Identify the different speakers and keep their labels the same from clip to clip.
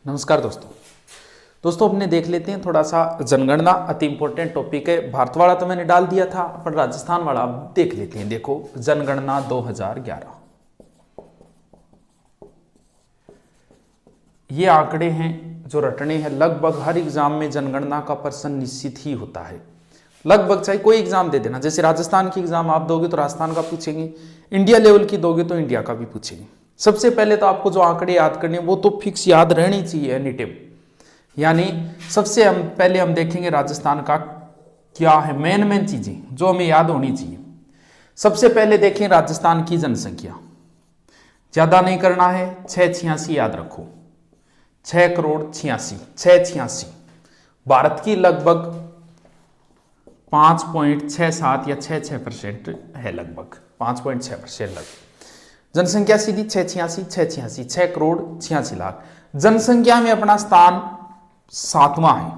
Speaker 1: नमस्कार दोस्तों अपने देख लेते हैं थोड़ा सा जनगणना। अति इंपॉर्टेंट टॉपिक है। भारत वाला तो मैंने डाल दिया था, पर राजस्थान वाला अब देख लेते हैं। देखो जनगणना 2011, ये आंकड़े हैं जो रटने हैं। लगभग हर एग्जाम में जनगणना का प्रश्न निश्चित ही होता है। लगभग चाहे कोई एग्जाम दे देना, जैसे राजस्थान की एग्जाम आप दोगे तो राजस्थान का पूछेंगे, इंडिया लेवल की दोगे तो इंडिया का भी पूछेंगे। सबसे पहले तो आपको जो आंकड़े याद करने वो तो फिक्स याद रहनी चाहिए एनी टाइम। यानी सबसे पहले हम देखेंगे राजस्थान का क्या है, मेन चीजें जो हमें याद होनी चाहिए। सबसे पहले देखें राजस्थान की जनसंख्या, ज्यादा नहीं करना है, 686 याद रखो, 6,86,686। भारत की लगभग 5.67 या 66% है, लगभग 5.6% लगभग जनसंख्या सीधी 686, 6,86,86,00,000। जनसंख्या में अपना स्थान 7वां है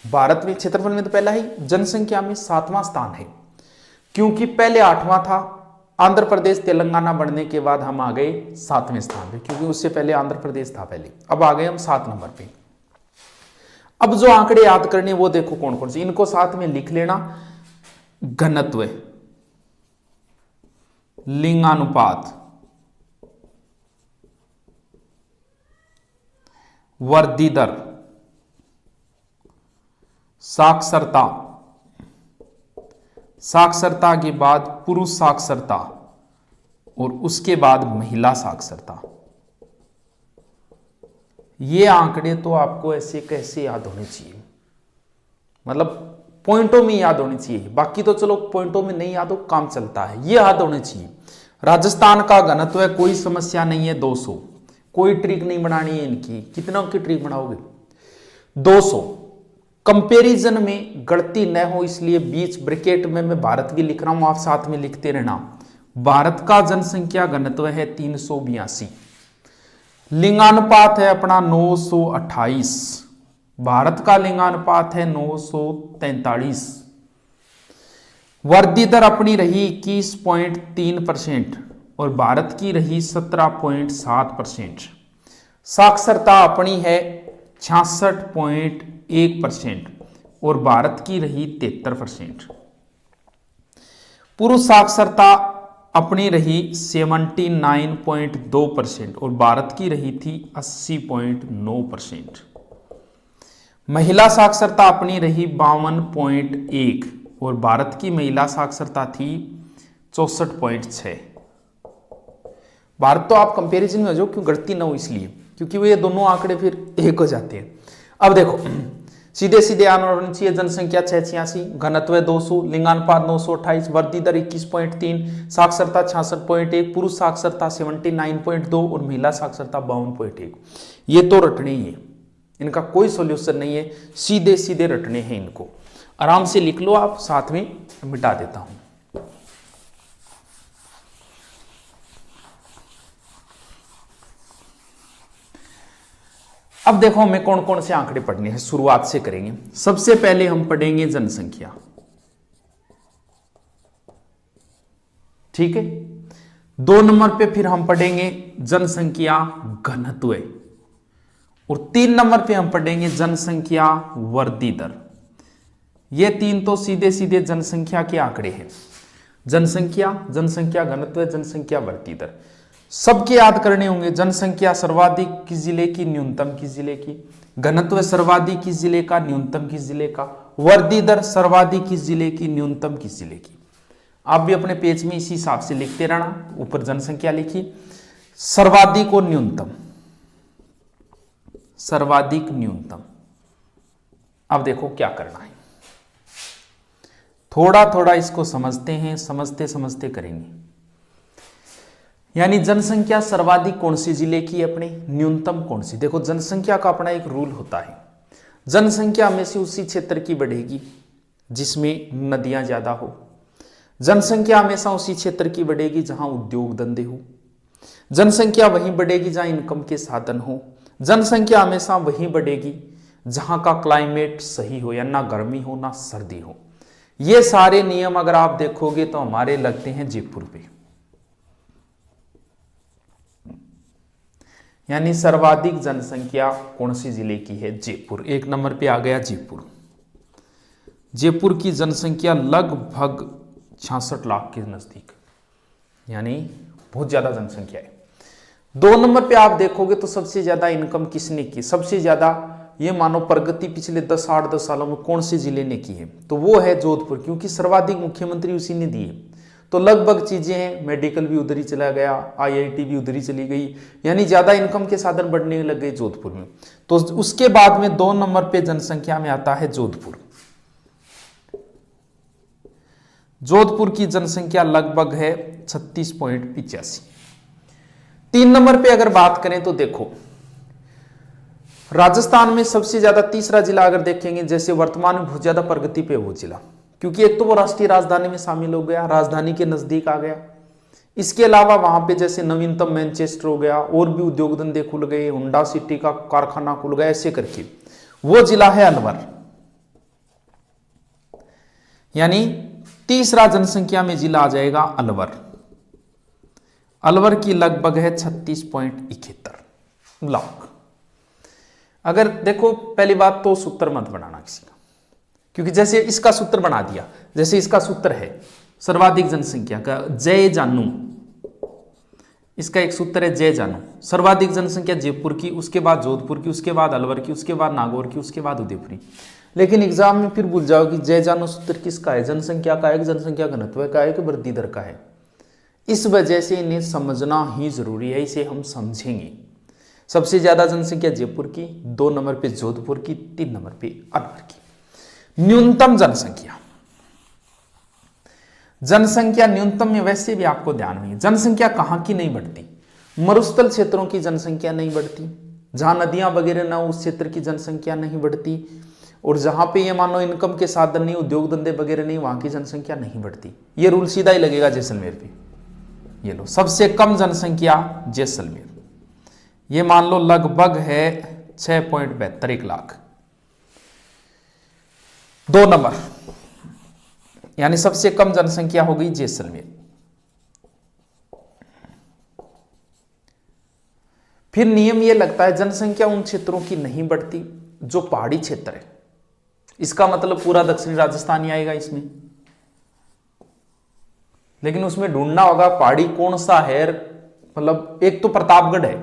Speaker 1: भारत में। क्षेत्रफल में तो पहला ही, जनसंख्या में 7वां स्थान है, क्योंकि पहले 8वां था। आंध्र प्रदेश तेलंगाना बढ़ने के बाद हम आ गए 7वें स्थान पे, क्योंकि उससे पहले आंध्र प्रदेश था पहले। अब आ गए हम 7 नंबर पे। अब जो आंकड़े याद करने वो देखो कौन कौन से, इनको साथ में लिख लेना। घनत्व, लिंगानुपात, वृद्धि दर, साक्षरता, साक्षरता के बाद पुरुष साक्षरता और उसके बाद महिला साक्षरता। ये आंकड़े तो आपको ऐसे कैसे याद होने चाहिए, मतलब पॉइंटों में याद होनी चाहिए। बाकी तो चलो पॉइंटों में नहीं याद हो, काम चलता है, ये याद होने चाहिए। राजस्थान का घनत्व है, कोई समस्या नहीं है, 200। कोई ट्रिक नहीं बनानी है इनकी। कितना की ट्रिक बनाओगे? 200। कंपैरिजन में गलती न हो इसलिए बीच ब्रैकेट में मैं भारत भी लिख रहा हूं, आप साथ में लिखते रहना। भारत का जनसंख्या घनत्व है 382। लिंगानुपात है अपना 928। भारत का लिंगानुपात है 943। वृद्धि दर अपनी रही 21.3% और भारत की रही 17.7%। साक्षरता अपनी है 66.1% और भारत की रही 73%। पुरुष साक्षरता अपनी रही 79.2% और भारत की रही थी 80.9%। महिला साक्षरता अपनी रही 52.1 और भारत की महिला साक्षरता थी 64.6। भारत तो आप कंपैरिजन में हो जाओ, क्यों गलती ना हो इसलिए, क्योंकि वो ये दोनों आंकड़े फिर एक हो जाते हैं। अब देखो सीधे सीधे आना चाहिए। जनसंख्या 686, घनत्व 200, लिंगानुपात 928, वृद्धि दर 21.3, साक्षरता 66.1, पुरुष साक्षरता 79.2 और महिला साक्षरता 52.1। ये तो रटने ही है, इनका कोई सॉल्यूशन नहीं है, सीधे सीधे रटने हैं इनको। आराम से लिख लो आप, साथ में मिटा देता हूं। अब देखो हमें कौन कौन से आंकड़े पढ़ने हैं, शुरुआत से करेंगे। सबसे पहले हम पढ़ेंगे जनसंख्या, ठीक है। 2 नंबर पे फिर हम पढ़ेंगे जनसंख्या घनत्व और 3 नंबर पे हम पढ़ेंगे जनसंख्या वृद्धि दर। ये 3 तो सीधे सीधे जनसंख्या के आंकड़े हैं। जनसंख्या, जनसंख्या घनत्व, जनसंख्या वृद्धि दर सबके याद करने होंगे। जनसंख्या सर्वाधिक किस जिले की, न्यूनतम किस जिले की। घनत्व सर्वाधिक किस जिले का, न्यूनतम किस जिले का। वृद्धि दर सर्वाधिक किस जिले की, न्यूनतम किस जिले की। आप भी अपने पेज में इसी हिसाब से लिखते रहना। ऊपर जनसंख्या लिखिए, सर्वाधिक और न्यूनतम, सर्वाधिक न्यूनतम। अब देखो क्या करना है, थोड़ा थोड़ा इसको समझते हैं, समझते समझते करेंगे। यानी जनसंख्या सर्वाधिक कौन सी जिले की है अपने, न्यूनतम कौन सी। देखो जनसंख्या का अपना एक रूल होता है, जनसंख्या में से उसी क्षेत्र की बढ़ेगी जिसमें नदियां ज्यादा हो। जनसंख्या हमेशा उसी क्षेत्र की बढ़ेगी जहां उद्योग धंधे हो। जनसंख्या वहीं बढ़ेगी जहां इनकम के साधन हो। जनसंख्या हमेशा वहीं बढ़ेगी जहां का क्लाइमेट सही हो, या ना गर्मी हो ना सर्दी हो। ये सारे नियम अगर आप देखोगे तो हमारे लगते हैं जयपुर पे। यानी सर्वाधिक जनसंख्या कौन सी जिले की है? जयपुर। एक नंबर पे आ गया जयपुर। जयपुर की जनसंख्या लगभग 66 लाख के नजदीक, यानी बहुत ज्यादा जनसंख्या है। 2 नंबर पे आप देखोगे तो सबसे ज्यादा इनकम किसने की? सबसे ज्यादा ये मानो प्रगति पिछले 8-10 सालों में कौन से जिले ने की है? तो वो है जोधपुर, क्योंकि सर्वाधिक मुख्यमंत्री उसी ने दिए। तो लगभग चीजें हैं, मेडिकल भी उधर ही चला गया, IIT भी उधर ही चली गई, यानी ज्यादा इनकम के साधन बढ़ने लग गए जोधपुर में। तो उसके बाद में 2 नंबर पे जनसंख्या में आता है जोधपुर। जोधपुर की जनसंख्या लगभग है 36.85। 3 नंबर पे अगर बात करें तो देखो, राजस्थान में सबसे ज्यादा तीसरा जिला अगर देखेंगे, जैसे वर्तमान में बहुत ज्यादा प्रगति पे वो जिला, क्योंकि एक तो वो राष्ट्रीय राजधानी में शामिल हो गया, राजधानी के नजदीक आ गया। इसके अलावा वहां पे जैसे नवीनतम मैनचेस्टर हो गया, और भी उद्योग धंधे खुल गए, हुंडा सिटी का कारखाना खुल गया, ऐसे करके वो जिला है अलवर। यानी तीसरा जनसंख्या में जिला आ जाएगा अलवर। अलवर की लगभग है 36.71 लाख। अगर देखो, पहली बात तो सूत्र मत बनाना किसी का, क्योंकि जैसे इसका सूत्र बना दिया, जैसे इसका सूत्र है सर्वाधिक जनसंख्या का जय जानू, इसका एक सूत्र है जय जानू। सर्वाधिक जनसंख्या जयपुर की, उसके बाद जोधपुर की, उसके बाद अलवर की, उसके बाद नागौर की, उसके बाद उदयपुरी। लेकिन एग्जाम में फिर भूल जाओ कि जय जानू सूत्र किसका है? जनसंख्या का है कि जनसंख्या घनत्व का है कि वृद्धि दर का है? इस वजह से इन्हें समझना ही जरूरी है, इसे हम समझेंगे। सबसे ज्यादा जनसंख्या जयपुर की, 2 नंबर पे जोधपुर की, 3 नंबर पे अलवर की। न्यूनतम जनसंख्या, जनसंख्या न्यूनतम में वैसे भी आपको ध्यान में, जनसंख्या कहां की नहीं बढ़ती? मरुस्थल क्षेत्रों की जनसंख्या नहीं बढ़ती, जहां नदियां वगैरह ना, उस क्षेत्र की जनसंख्या नहीं बढ़ती, और जहां पे ये मानो इनकम के साधन नहीं, उद्योग धंधे वगैरह नहीं, वहां की जनसंख्या नहीं बढ़ती। ये रूल सीधा ही लगेगा जैसलमेर पे। ये लो, सबसे कम जनसंख्या जैसलमेर, ये मान लो लगभग है 6.72 लाख। 2 नंबर, यानी सबसे कम जनसंख्या हो गई जैसलमेर। फिर नियम ये लगता है, जनसंख्या उन क्षेत्रों की नहीं बढ़ती जो पहाड़ी क्षेत्र है। इसका मतलब पूरा दक्षिणी राजस्थान ही आएगा इसमें, लेकिन उसमें ढूंढना होगा पहाड़ी कौन सा है। मतलब एक तो प्रतापगढ़ है,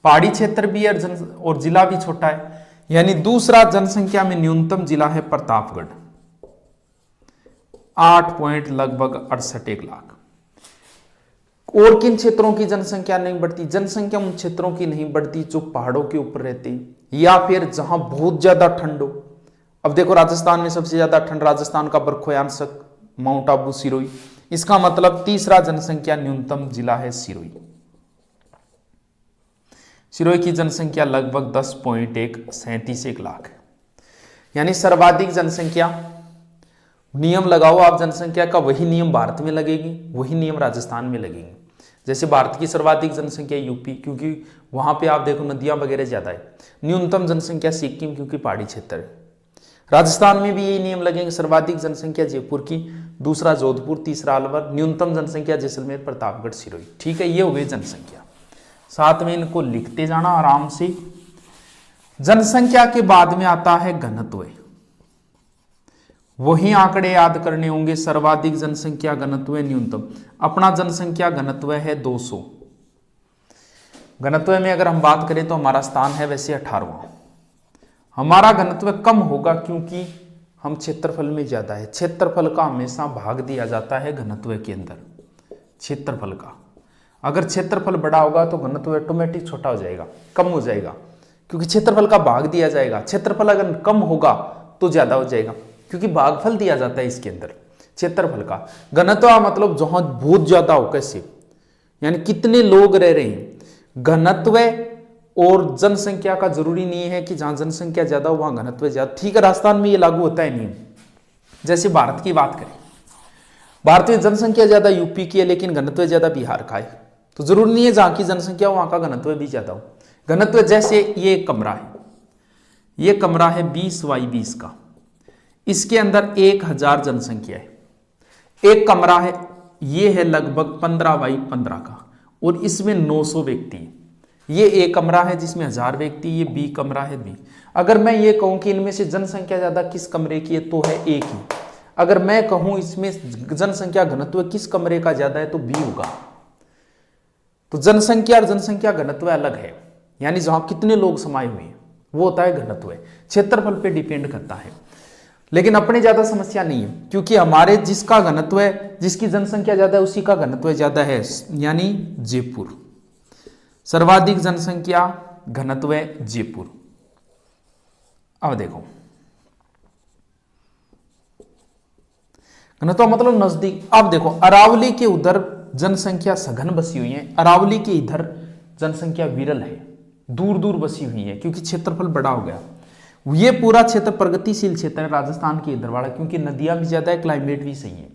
Speaker 1: पहाड़ी क्षेत्र भी है और जिला भी छोटा है, यानी दूसरा जनसंख्या में न्यूनतम जिला है प्रतापगढ़, 8.68 लाख। और किन क्षेत्रों की जनसंख्या नहीं बढ़ती? जनसंख्या उन क्षेत्रों की नहीं बढ़ती जो पहाड़ों के ऊपर रहते या फिर जहां बहुत ज्यादा ठंड हो। अब देखो, राजस्थान में सबसे ज्यादा ठंड, राजस्थान का बरखोयांशक माउंट आबू, सिरोही। इसका मतलब तीसरा जनसंख्या न्यूनतम जिला है सिरोही। सिरोही की जनसंख्या लगभग 10.37 लाख है। यानी सर्वाधिक जनसंख्या, नियम लगाओ आप जनसंख्या का, वही नियम भारत में लगेगी, वही नियम राजस्थान में लगेंगे। जैसे भारत की सर्वाधिक जनसंख्या यूपी, क्योंकि वहां पे आप देखो नदियां वगैरह ज्यादा है। न्यूनतम जनसंख्या सिक्किम, क्योंकि पहाड़ी क्षेत्र है। राजस्थान में भी यही नियम लगेंगे, सर्वाधिक जनसंख्या जयपुर की, दूसरा जोधपुर, तीसरा अलवर, न्यूनतम जनसंख्या जैसलमेर, प्रतापगढ़, सिरोही। ठीक है, ये हो गई जनसंख्या। साथ में इनको लिखते जाना आराम से। जनसंख्या के बाद में आता है घनत्व। वही आंकड़े याद करने होंगे, सर्वाधिक जनसंख्या, घनत्व, न्यूनतम। अपना जनसंख्या घनत्व है 200। घनत्व में अगर हम बात करें तो हमारा स्थान है वैसे 18वां। हमारा घनत्व कम होगा क्योंकि हम क्षेत्रफल में ज्यादा है। क्षेत्रफल का हमेशा भाग दिया जाता है घनत्व के अंदर, क्षेत्रफल का। अगर क्षेत्रफल बड़ा होगा तो घनत्व ऑटोमेटिक छोटा हो जाएगा, कम हो जाएगा, क्योंकि क्षेत्रफल का भाग दिया जाएगा। क्षेत्रफल अगर कम होगा तो ज्यादा हो जाएगा, क्योंकि भागफल दिया जाता है इसके अंदर क्षेत्रफल का। घनत्व मतलब जहां बहुत ज्यादा हो, कैसे, यानी कितने लोग रह रहे हैं। घनत्व और जनसंख्या का जरूरी नहीं है कि जहां जनसंख्या ज्यादा हो वहां घनत्व ज्यादा। ठीक है, राजस्थान में ये लागू होता है नियम। जैसे भारत की बात करें, भारत में जनसंख्या ज्यादा यूपी की है लेकिन घनत्व ज्यादा बिहार का है, तो जरूरी नहीं है जहां की जनसंख्या हो वहां का घनत्व भी ज्यादा हो। घनत्व जैसे ये कमरा है, ये कमरा है 20x20 का, इसके अंदर 1000 जनसंख्या है। एक कमरा है, ये है लगभग 15x15 का, और इसमें 900 व्यक्ति है। ये ए कमरा है जिसमें 1000 व्यक्ति, ये बी कमरा है बी। अगर मैं ये कहूं कि इनमें से जनसंख्या ज्यादा किस कमरे की है, तो है ए की। अगर मैं कहूं इसमें जनसंख्या घनत्व किस कमरे का ज्यादा है, तो बी होगा। तो जनसंख्या और जनसंख्या घनत्व अलग है, यानी जहां कितने लोग समाये हुए हैं वो होता है घनत्व, क्षेत्रफल पे डिपेंड करता है। लेकिन अपने ज्यादा समस्या नहीं है, क्योंकि हमारे जिसका घनत्व है, जिसकी जनसंख्या ज्यादा है उसी का घनत्व ज्यादा है, यानी जयपुर। सर्वाधिक जनसंख्या घनत्व है जयपुर। अब देखो घनत्व मतलब नजदीक। अब देखो अरावली के उधर जनसंख्या सघन बसी हुई है, अरावली के इधर जनसंख्या विरल है, दूर दूर बसी हुई है, क्योंकि क्षेत्रफल बड़ा हो गया। ये पूरा क्षेत्र प्रगतिशील क्षेत्र है राजस्थान के इधर वाला, क्योंकि नदियां भी ज्यादा है, क्लाइमेट भी सही है।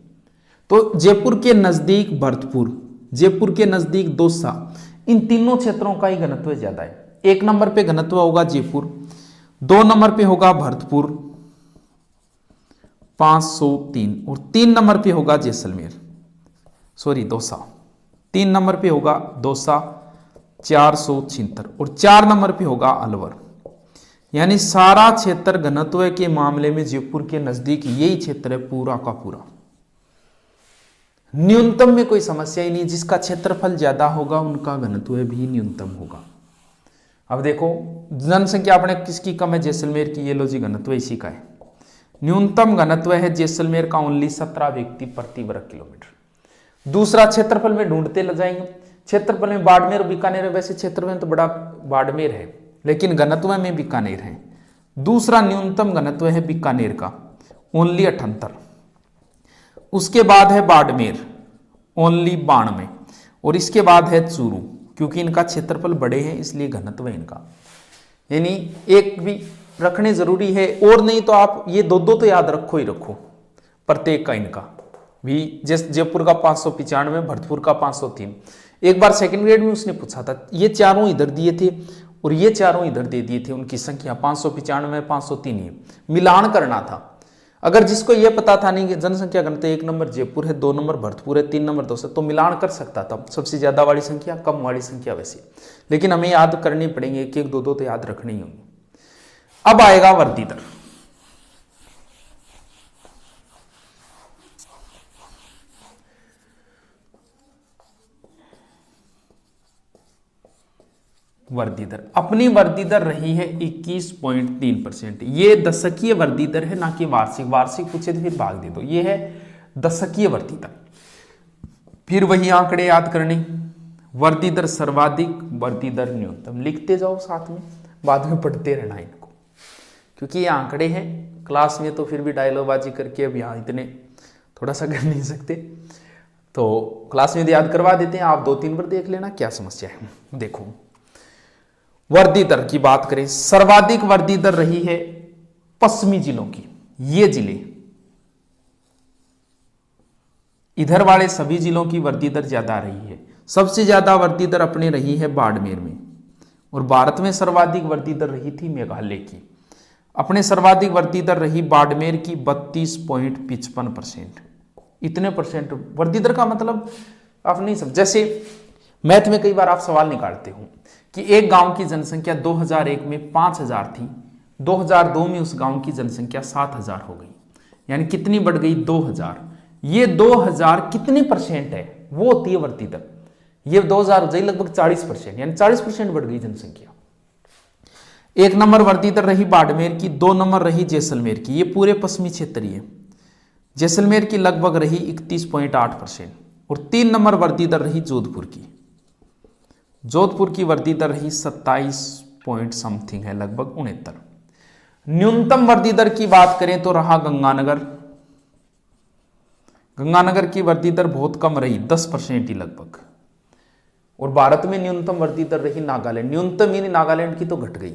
Speaker 1: तो जयपुर के नजदीक भरतपुर, जयपुर के नजदीक दौसा, इन तीनों क्षेत्रों का ही घनत्व ज्यादा है। 1 नंबर पे घनत्व होगा जयपुर, 2 नंबर पे होगा भरतपुर 503, और 3 नंबर पे होगा जैसलमेर, सॉरी दौसा, 3 नंबर पे होगा दौसा 476, और 4 नंबर पे होगा अलवर। यानी सारा क्षेत्र घनत्व के मामले में जयपुर के नजदीक यही क्षेत्र है पूरा का पूरा। न्यूनतम में कोई समस्या ही नहीं, जिसका क्षेत्रफल ज्यादा होगा उनका घनत्व भी न्यूनतम होगा। अब देखो जनसंख्या अपने किसकी कम है, जैसलमेर की, ये लो जी घनत्व इसी का है। न्यूनतम घनत्व है जैसलमेर का ओनली 17 व्यक्ति प्रति वर्ग किलोमीटर। दूसरा क्षेत्रफल में ढूंढते ले जाएंगे, क्षेत्रफल में बाड़मेर और बीकानेर है, वैसे क्षेत्रफल में तो बड़ा बाड़मेर है, लेकिन घनत्व में बीकानेर है। दूसरा न्यूनतम घनत्व है बीकानेर का ओनली 78, उसके बाद है बाड़मेर ओनली 92, और इसके बाद है चूरू, क्योंकि इनका क्षेत्रफल बड़े हैं इसलिए घनत्व है इनका। यानी एक भी रखने जरूरी है, और नहीं तो आप ये दो तो याद रखो ही रखो प्रत्येक का इनका भी। जैसे जयपुर का 595, भरतपुर का 503। एक बार सेकंड ग्रेड में उसने पूछा था, ये चारों इधर दिए थे और ये चारों इधर दे दिए थे, उनकी संख्या 595 503 है, मिलान करना था। अगर जिसको ये पता था नहीं कि जनसंख्या घनत्व 1 नंबर जयपुर है, 2 नंबर भरतपुर है, 3 नंबर दौसा, तो मिलान कर सकता था, सबसे ज्यादा वाली संख्या कम वाली संख्या वैसे। लेकिन हमें याद करनी पड़ेंगे, एक एक दो तो याद रखनी ही होंगी। अब आएगा वृद्धि दर। वृद्धि दर, अपनी वृद्धि दर रही है 21.3%। ये दशकीय वृद्धि दर है, ना कि वार्षिक। वार्षिक पूछे तो फिर भाग दे दो, ये है दशकीय वृद्धि दर। फिर वही आंकड़े याद करने, वृद्धि दर सर्वाधिक, वृद्धि दर न्यूनतम, लिखते जाओ साथ में, बाद में पढ़ते रहना इनको, क्योंकि ये आंकड़े हैं। क्लास में तो फिर भी डायलॉगबाजी करके अब यहाँ इतने थोड़ा सा कर नहीं सकते, तो क्लास में याद करवा देते हैं। आप 2-3 बार देख लेना, क्या समस्या है। देखो वृद्धि दर की बात करें, सर्वाधिक वृद्धि दर रही है पश्चिमी जिलों की। ये जिले, इधर वाले सभी जिलों की वृद्धि दर ज्यादा रही है। सबसे ज्यादा वृद्धि दर अपने रही है बाड़मेर में, और भारत में सर्वाधिक वृद्धि दर रही थी मेघालय की। अपने सर्वाधिक वृद्धि दर रही बाड़मेर की 32.55%। इतने परसेंट वृद्धि दर का मतलब आप नहीं समझ। जैसे मैथ में कई बार आप सवाल निकालते हो कि एक गांव की जनसंख्या 2001 में 5000 थी, 2002 में उस गांव की जनसंख्या 7000 हो गई, यानी कितनी बढ़ गई, 2000। ये 2000 कितने परसेंट है, वो होती है वृद्धि दर। ये 2000 हो जाए लगभग 40%, यानी 40% बढ़ गई जनसंख्या। 1 नंबर वृद्धि दर रही बाड़मेर की, 2 नंबर रही जैसलमेर की, ये पूरे पश्चिमी क्षेत्र है। जैसलमेर की लगभग रही 31.8%, और 3 नंबर वृद्धि दर रही जोधपुर की। जोधपुर की वृद्धि दर रही 27 पॉइंट समथिंग है, लगभग 69। न्यूनतम वृद्धि दर की बात करें तो रहा गंगानगर। गंगानगर की वृद्धि दर बहुत कम रही, 10% ही लगभग। और भारत में न्यूनतम वृद्धि दर रही नागालैंड। न्यूनतम यानी नागालैंड की तो घट गई।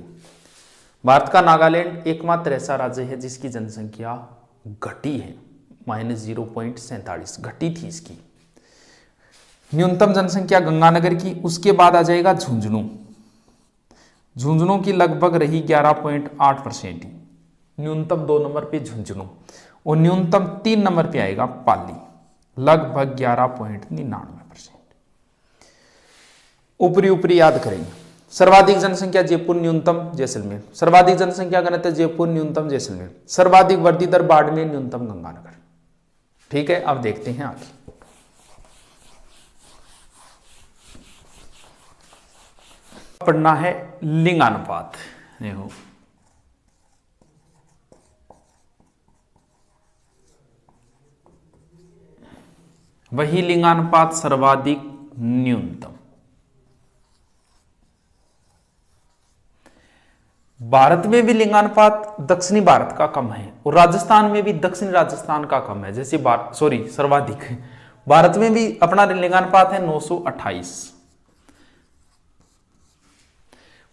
Speaker 1: भारत का नागालैंड एकमात्र ऐसा राज्य है जिसकी जनसंख्या घटी है, -0.47 घटी थी इसकी न्यूनतम जनसंख्या गंगानगर की। उसके बाद आ जाएगा झुंझुनू। झुंझुनू की लगभग रही 11.8% ही, न्यूनतम 2 नंबर पे झुंझुनू, और न्यूनतम 3 नंबर पे आएगा पाली, लगभग 11.99%। ऊपरी ऊपरी याद करेंगे। सर्वाधिक जनसंख्या जयपुर, न्यूनतम जैसलमेर। सर्वाधिक जनसंख्या घनत्व जयपुर, न्यूनतम जैसलमेर। सर्वाधिक वृद्धि दर बाड़मेर, न्यूनतम गंगानगर। ठीक है, अब देखते हैं आगे। पढ़ना है लिंगानुपात। देखो वही लिंगानुपात सर्वाधिक न्यूनतम। भारत में भी लिंगानुपात दक्षिणी भारत का कम है और राजस्थान में भी दक्षिणी राजस्थान का कम है। जैसे सर्वाधिक भारत में भी अपना लिंगानुपात है 928।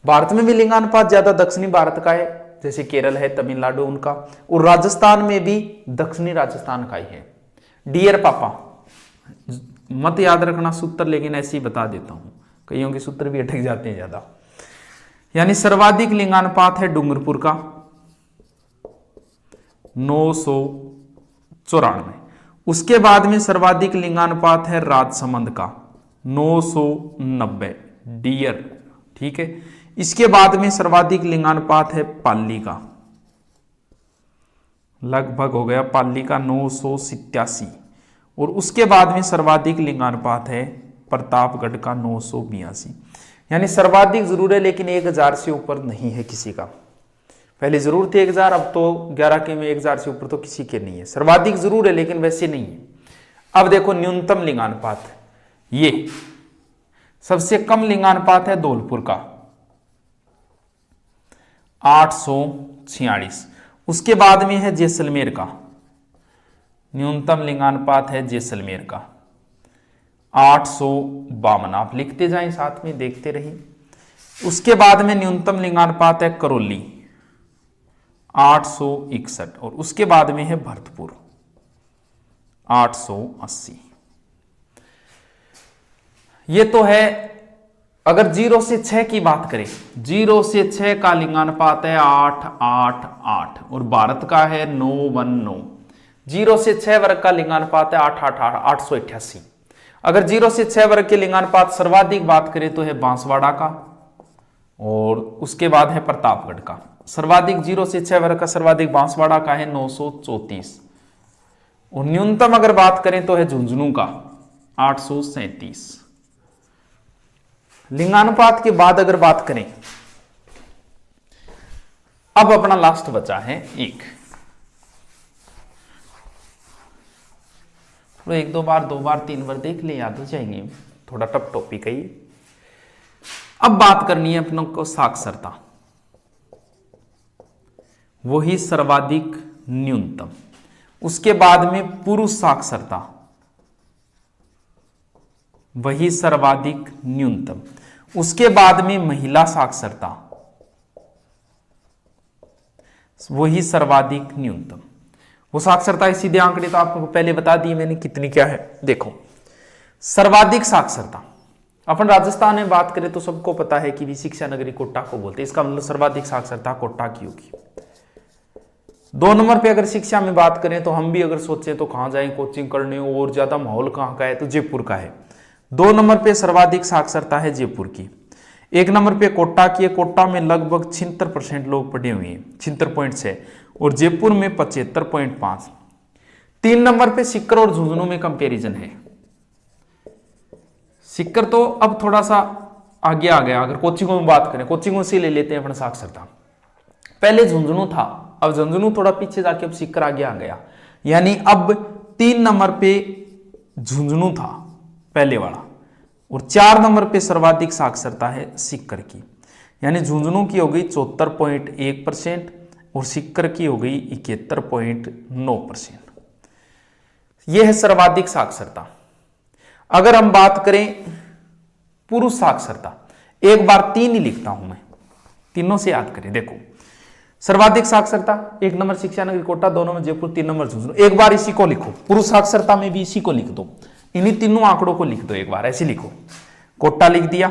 Speaker 1: भारत में भी लिंगानुपात ज्यादा दक्षिणी भारत का है, जैसे केरल है, तमिलनाडु उनका, और राजस्थान में भी दक्षिणी राजस्थान का ही है। डियर पापा, मत याद रखना सूत्र, लेकिन ऐसे ही बता देता हूं, कईयों के सूत्र भी अटक जाते हैं ज्यादा। यानी सर्वाधिक लिंगानुपात है डूंगरपुर का 994। उसके बाद में सर्वाधिक लिंगानुपात है राजसमंद का 990 डियर। ठीक है, इसके बाद में सर्वाधिक लिंगानुपात है पाली का, लगभग हो गया पाली का 987। और उसके बाद में सर्वाधिक लिंगानुपात है प्रतापगढ़ का 982। यानी सर्वाधिक जरूर है, लेकिन 1000 से ऊपर नहीं है किसी का। पहले जरूर थे 1000, अब तो 11 के में 1000 से ऊपर तो किसी के नहीं है। सर्वाधिक जरूर है लेकिन वैसे नहीं है। अब देखो न्यूनतम लिंगानुपात, ये सबसे कम लिंगानुपात है धौलपुर का 846। उसके बाद में है जैसलमेर का, न्यूनतम लिंगानुपात है जैसलमेर का 852। आप लिखते जाएं साथ में, देखते रहिए। उसके बाद में न्यूनतम लिंगानुपात है करौली 861। और उसके बाद में है भरतपुर 880। ये तो है अगर 0 से 6 की बात करें, 0 से 6 का लिंगानुपात है 888 और भारत का है 919। 0 से 6 वर्ग का लिंगानुपात है 888। अगर 0 से 6 वर्ग के लिंगानुपात सर्वाधिक बात करें तो है बांसवाड़ा का, और उसके बाद है प्रतापगढ़ का। सर्वाधिक 0 से 6 वर्ग का सर्वाधिक बांसवाड़ा का है 934। और न्यूनतम अगर बात करें तो है झुंझुनू का 837। लिंगानुपात के बाद अगर बात करें, अब अपना लास्ट बचा है एक, तो 1-2 बार 2 बार 3 बार देख ले, याद हो जाएंगे। थोड़ा टफ टॉपिक है ये। अब बात करनी है अपनों को साक्षरता, वही सर्वाधिक न्यूनतम। उसके बाद में पुरुष साक्षरता, वही सर्वाधिक न्यूनतम। उसके बाद में महिला साक्षरता, वही सर्वाधिक न्यूनतम। वो साक्षरता सीधे आंकड़े तो आपको पहले बता दिए मैंने कितनी क्या है। देखो सर्वाधिक साक्षरता, अपन राजस्थान में बात करें तो सबको पता है कि भी शिक्षा नगरी कोटा को बोलते हैं। इसका मतलब सर्वाधिक साक्षरता कोटा की होगी। 2 नंबर पे अगर शिक्षा में बात करें तो हम भी अगर सोचें तो कहां जाएं कोचिंग करने, और ज्यादा माहौल कहां का है तो जयपुर का है। 2 नंबर पे सर्वाधिक साक्षरता है जयपुर की। 1 नंबर पे कोटा की है। कोटा में लगभग 76% लोग पढ़े हुए हैं, 76.6, और जयपुर में 75.5। 3 नंबर पे सीकर और झुंझुनू में कंपैरिजन है। सीकर तो अब थोड़ा सा आगे आ गया। अगर कोचिंगों में बात करें, कोचिंगों से ले लेते हैं अपना साक्षरता। पहले झुंझुनू था, अब झुंझुनू थोड़ा पीछे जाके अब सीकर आगे आ गया। यानी अब 3 नंबर पे झुंझुनू था पहले वाला, और 4 नंबर पे सर्वाधिक साक्षरता है सीकर की। यानी झुंझुनू की हो गई 74.1% और सीकर की हो गई 71.9%। यह है सर्वाधिक साक्षरता। अगर हम बात करें पुरुष साक्षरता, एक बार 3 ही लिखता हूं मैं, तीनों से याद करें। देखो सर्वाधिक साक्षरता 1 नंबर शिक्षा नगरी कोटा, 2 नंबर जयपुर, 3 नंबर झुंझुनू। एक बार इसी को लिखो, पुरुष साक्षरता में भी इसी को लिख दो, इन्हीं तीनों आंकड़ों को लिख दो एक बार। ऐसे लिखो, कोटा लिख दिया,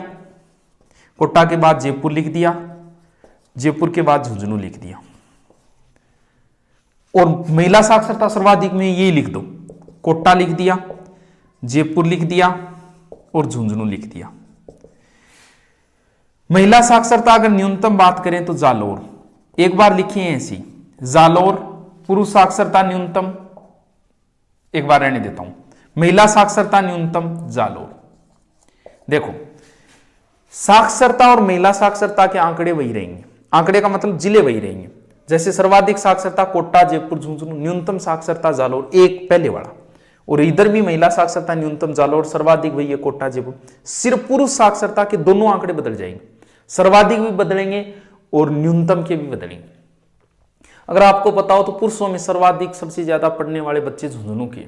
Speaker 1: कोटा के बाद जयपुर लिख दिया, जयपुर के बाद झुंझुनू लिख दिया। और महिला साक्षरता सर्वाधिक में ये लिख दो, कोटा लिख दिया, जयपुर लिख दिया और झुंझुनू लिख दिया। महिला साक्षरता अगर न्यूनतम बात करें तो जालोर, एक बार लिखिए ऐसी, जालोर। पुरुष साक्षरता न्यूनतम, एक बार रहने देता हूं, महिला साक्षरता न्यूनतम जालोर। देखो, साक्षरता और महिला साक्षरता के आंकड़े वही रहेंगे, आंकड़े का मतलब जिले वही रहेंगे। जैसे सर्वाधिक साक्षरता कोटा, जयपुर, झुंझुनू, न्यूनतम साक्षरता जालोर, एक पहले वाला। और इधर भी महिला साक्षरता न्यूनतम जालोर, सर्वाधिक वही है कोटा, जयपुर। सिर्फ पुरुष साक्षरता के दोनों आंकड़े बदल जाएंगे, सर्वाधिक भी बदलेंगे और न्यूनतम के भी बदलेंगे। अगर आपको पता हो तो पुरुषों में सर्वाधिक सबसे ज्यादा पढ़ने वाले बच्चे झुंझुनू के।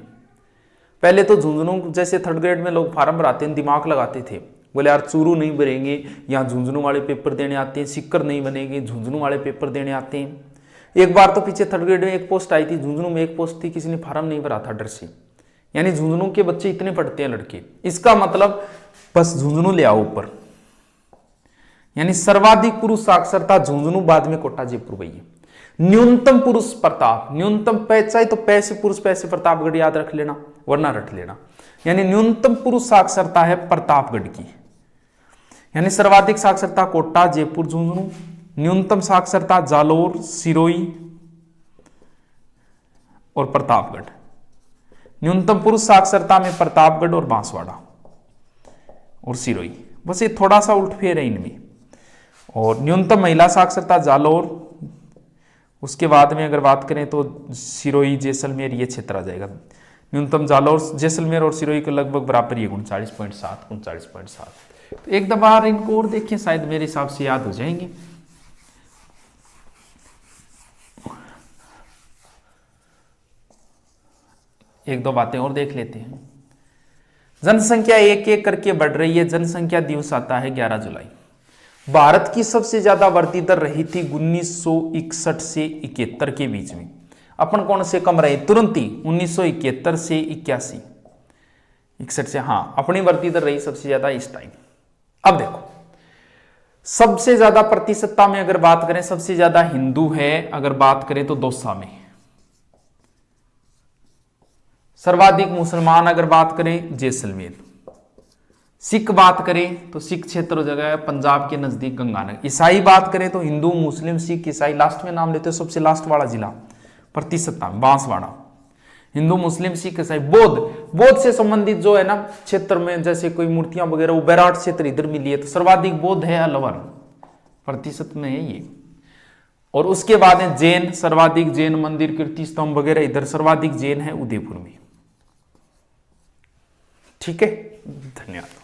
Speaker 1: पहले तो झुंझुनू जैसे थर्ड ग्रेड में लोग फार्म भराते हैं, दिमाग लगाते थे, बोले यार चूरू नहीं भरेंगे, यहाँ झुंझुनू वाले पेपर देने आते हैं, सिक्कर नहीं बनेंगे, झुंझुनू वाले पेपर देने आते हैं। एक बार तो पीछे थर्ड ग्रेड में एक पोस्ट आई थी, झुंझुनू में एक पोस्ट थी, किसी ने फार्म नहीं भरा था डर से। यानी झुंझुनू के बच्चे इतने पढ़ते हैं लड़के, इसका मतलब बस झुंझुनू ले आओ ऊपर। यानी सर्वाधिक पुरुष साक्षरता झुंझुनू, बाद में कोटा, जयपुर वही है। न्यूनतम पुरुष प्रताप, न्यूनतम पैसे तो पैसे पुरुष पैसे प्रतापगढ़ याद रख लेना, वरना रट लेना। यानी न्यूनतम पुरुष साक्षरता है प्रतापगढ़ की। यानी सर्वाधिक साक्षरता कोटा, जयपुर, झुंझुनू, न्यूनतम साक्षरता जालोर, सिरोही और प्रतापगढ़। न्यूनतम पुरुष साक्षरता में प्रतापगढ़ और बांसवाड़ा और सिरोही, बस ये थोड़ा सा उल्टफेर है इनमें। और न्यूनतम महिला साक्षरता जालोर, उसके बाद में अगर बात करें तो सिरोही, जैसलमेर, ये क्षेत्र आ जाएगा। न्यूनतम जालोर, जैसलमेर और सिरोही के लगभग बराबर ही 39.7, 39.7। तो एक दफा इनको और देखें, शायद मेरे हिसाब से याद हो जाएंगे। एक दो बातें और देख लेते हैं। जनसंख्या एक एक करके बढ़ रही है। जनसंख्या दिवस आता है 11 जुलाई। भारत की सबसे ज्यादा वृद्धि दर रही थी 1961 से 71 के बीच में। अपन कौन से कम रहे? तुरंत ही 1971 से 81, 61 से, हाँ, अपनी वृद्धि दर रही सबसे ज्यादा इस टाइम। अब देखो, सबसे ज्यादा प्रतिशतता में अगर बात करें, सबसे ज्यादा हिंदू है अगर बात करें तो दौसा में। सर्वाधिक मुसलमान अगर बात करें जैसलमेर। सिख बात करें तो सिख क्षेत्र जगह है पंजाब के नजदीक गंगानगर। ईसाई बात करें तो हिंदू, मुस्लिम, सिख, ईसाई, लास्ट में नाम लेते हो सबसे लास्ट वाला जिला प्रतिशतता में बांसवाड़ा। हिंदू, मुस्लिम, सिख, ईसाई, बौद्ध से संबंधित जो है ना क्षेत्र में, जैसे कोई मूर्तियां वगैरह, वो बैराट क्षेत्र इधर मिली है, तो सर्वाधिक बौद्ध है अलवर, प्रतिशत में है ये। और उसके बाद है जैन, सर्वाधिक जैन मंदिर, कीर्ति स्तंभ वगैरह इधर सर्वाधिक जैन है उदयपुर में। ठीक है, धन्यवाद।